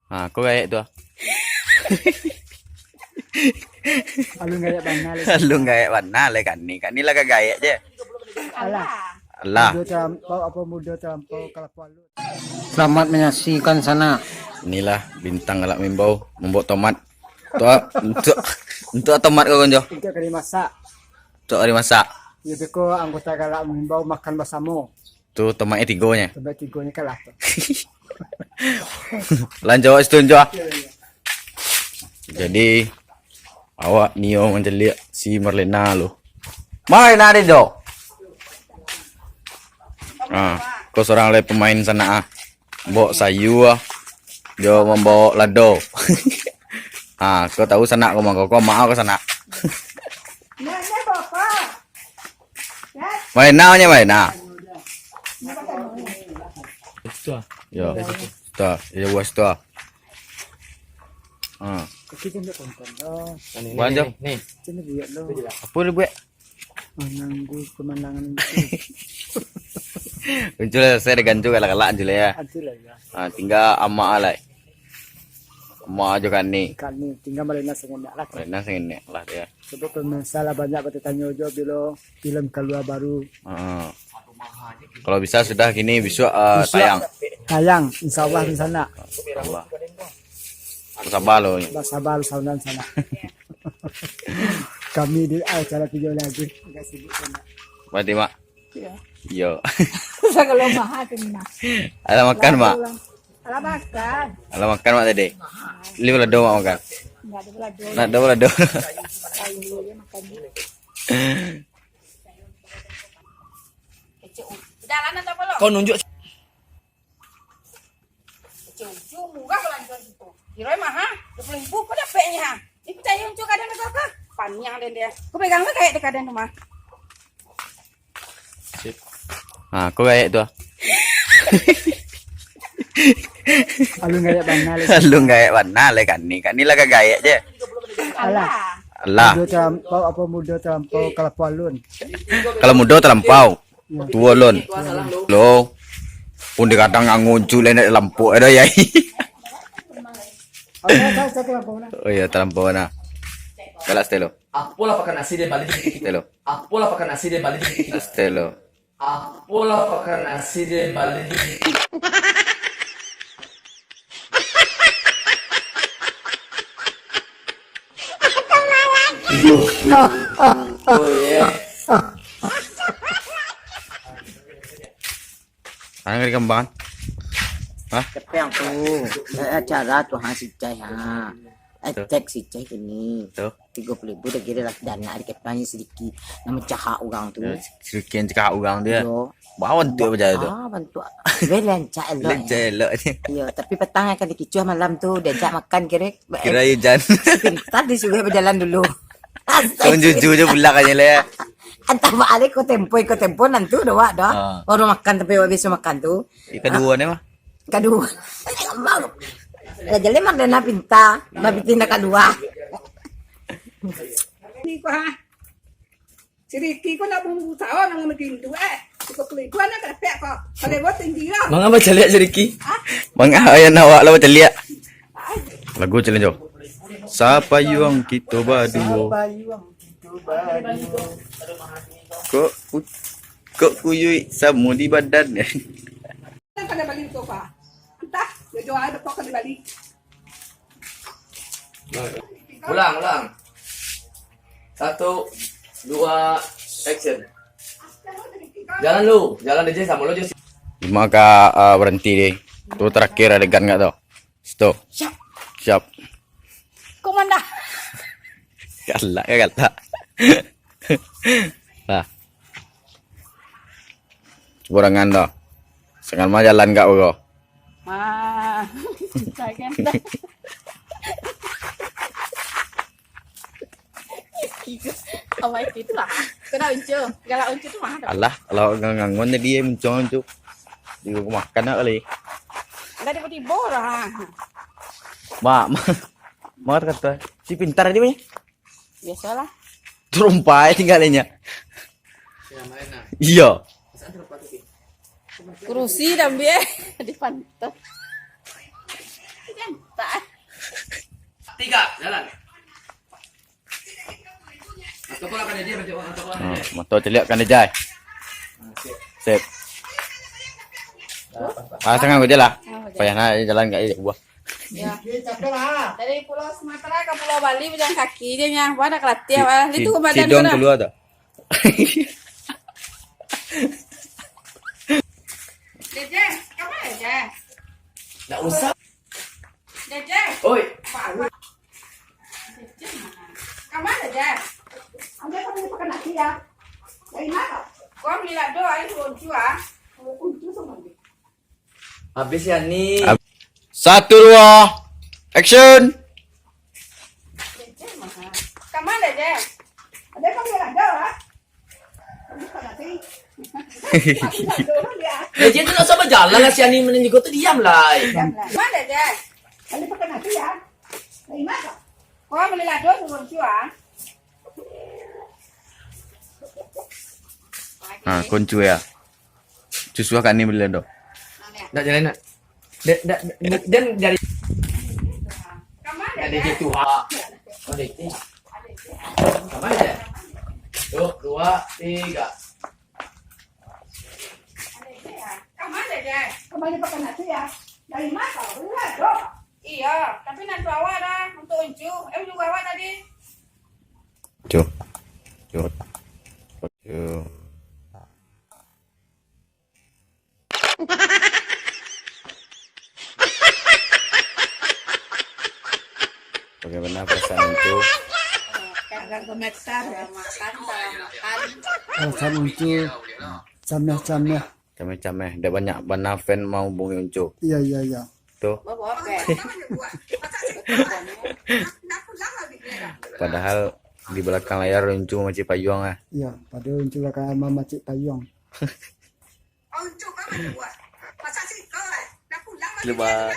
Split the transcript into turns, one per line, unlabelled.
Kau gaya tu.
Alun gaya banal.
Lu gaya warna le kan ni lah gaya je.
Alah.
Allah.
Muda terlampau apa muda terlampau kelakuan lu. Selamat menyaksikan sana.
Inilah bintang galak mimbau membawa tomat. Untuk tomat kau konjo.
Itu kali masak.
Untuk hari masak.
Ya beko anggota galak mengimbau makan bersama.
Tu tomatnya tigonya.
Sampai tigonya kalah tu.
Lanjut setunjuk. Jadi awak Nio menjelik si Marlena lu. Mai nari do. Kau seorang le pemain sana bawa sayu Jo membawa lado. Kau tahu sana kau mau ke sana. Main na. Yo. Ya was tu.
Kita nak tonton. Oh,
Wanjo.
Nih.
sini buat lo.
Apa lu buat?
Menanggu pemandangan itu.
Muncul saya gancu galak-galak je ya.
Antu lah ya.
Tinggal ama alai. Ama aja kan ni.
Kan ni tinggal Malena sengenak lah.
Marlena sengene lah dia.
Sebab masalah banyak bertanya jawab bila film keluar baru.
Kalau bisa sudah gini besok tayang.
Tayang, insyaallah di sana.
Allah. Sabar lo.
Sabar saunan sana. Kami di acara video lagi. Agak sibuk sana.
Berarti mak.
Iya.
Yo.
Sa kalau mahal kena.
Ada makan mak.
Alam makan.
Ada makan mak tadi. Li lado mak makan.
Enggak ada belado.
Lado.
Ayo dia makan dulu. Jalan atau belum?
Kau nunjuk.
Cucu murah belanjaan itu. Kira mahal, 20.000 kau dapatnya ha. Ini saya unjuk kadang apa? Panjang dan dia. Kau pegang ke kayak kadang tu mah.
Kau gaya tu.
Alun gaya banal.
Lu gaya warna le kan ni lah gaya je.
Alah.
Allah.
Muda terlampau apa muda terlampau kelakuan lun.
Kalau muda terlampau. Tua lon. Lo. Pun dikadang nguncul nenek lampu ada ya.
Saya terlampau na.
Oh iya terlampau na. Kalau stelo.
Apola pakai nasi deh balik dikit.
Stelo.
Apola pakai nasi deh balik dikit.
Stelo.
Apola pakai nasi deh balik dikit.
Sekarang di kembangan.
Tapi yang tu acara tu hang sicai ha. Cek sicai ni.
Tuh.
30.000 dah kira lah dana ada ketanya sedikit. Nama cahak orang tu.
Sekian cakap orang dia.
Yo.
Bawa tu apa tu?
Bantu. Belen cak elok.
Lencel ni.
Yo, tapi petang akan dikicuh malam tu dia ajak makan kira.
Kira hujan.
Tadi sudah berjalan dulu.
Kau jujur je pula kan ya.
Entah balik ko tempo nanti dah dah. Baru makan tapi habis makan tu.
Kedua ni mah.
Kedua. Jadi lemah dana pinta, tapi tindak kedua.
Ni ko ha. Si Ricky ko na bumbu tao nang naging tu Ko kulit ko na kapek ko. Kale mo tinggi lah.
Mang apa celiak sedikit?
Ayan awak lawa celia. Lagu celia jo. Siapa yang kita berdua? Kok kuyui sama di badan.
Pada balik tu pa. Entah, dia jual ada kok di balik.
Ulang. 1, 2, action. Jalan lu, jalan aja sama lu aja.
Maka berhenti deh. Tu terakhir adegan nggak tau? Stop. Siap.
Komanda.
Galak. Lah. Kurangan dah. Sengal mah jalan gak bro?
Saya awak itu lah. Kena uncu, galak uncu tu mah.
Alah, kalau ngangon dia muncul. Di rumah makan nak kali.
Ada tiba-tiba lah.
Mak kata si pintar dia punya.
Biasalah.
Terumpai tinggalnya. Iya.
Kurusi dan biar di pantai. Kan tak
jalan. Atau kalau kan dia macam atau kalau dia.
Motor celiak kan dia jai. Sip. Tengah gue lah. Payah nak jalan kat dia buah.
Ya. Dari Pulau Sumatera ke Pulau Bali berjalan kaki dia nya. Wah ada kelatih wah. Itu ke badan
Cidong
kau dah.
keluar tak?
Jeje, kamu aja.
Tak usah.
Jeje.
Oi.
Jeje mana? Kamu aja. Ambil kamu pakai nasi ya. Dari mana? Kau beli lado air kuncu ah. Kuncu sama dia.
Habis ya ni.
1, 2, action.
Jeje mana? Kamu aja. Ada kamu beli lado ah. Kamu pakai nasi.
Dia tu tak sabar jalan lah si Ani menunjuk tu diam lah.
Mana aja? Ada pakai nasi ya. Dari mana? Kau beli lado kuncu ah.
Ha, kuncu ya. Susah kan ni beli dah.
Tak jalan nak. Dan dari
Kamu
dari
aja.
situ ha. Oh dek. Kamu aja. 1, 2, 3.
Kamu aja. Kembali pakai nasi ya. Dari mana? Beli lado. Iya, tapi nanti bawa dah untuk uncu. Juga bawa tadi.
Cuk. Cuk. Cuk. Bagaimana perasaan itu?
Agak gemetar ya makan makan.
Alasan uncu. Cameh-cameh.
Cameh-cameh. Ada banyak bana fan mau hubungi Uncu.
Iya, iya, iya.
Tuh.
Bawa apa?
Padahal di belakang layar Uncu macam payung ah.
Iya, pada uncu lah kan mama cik payung.
Lepas.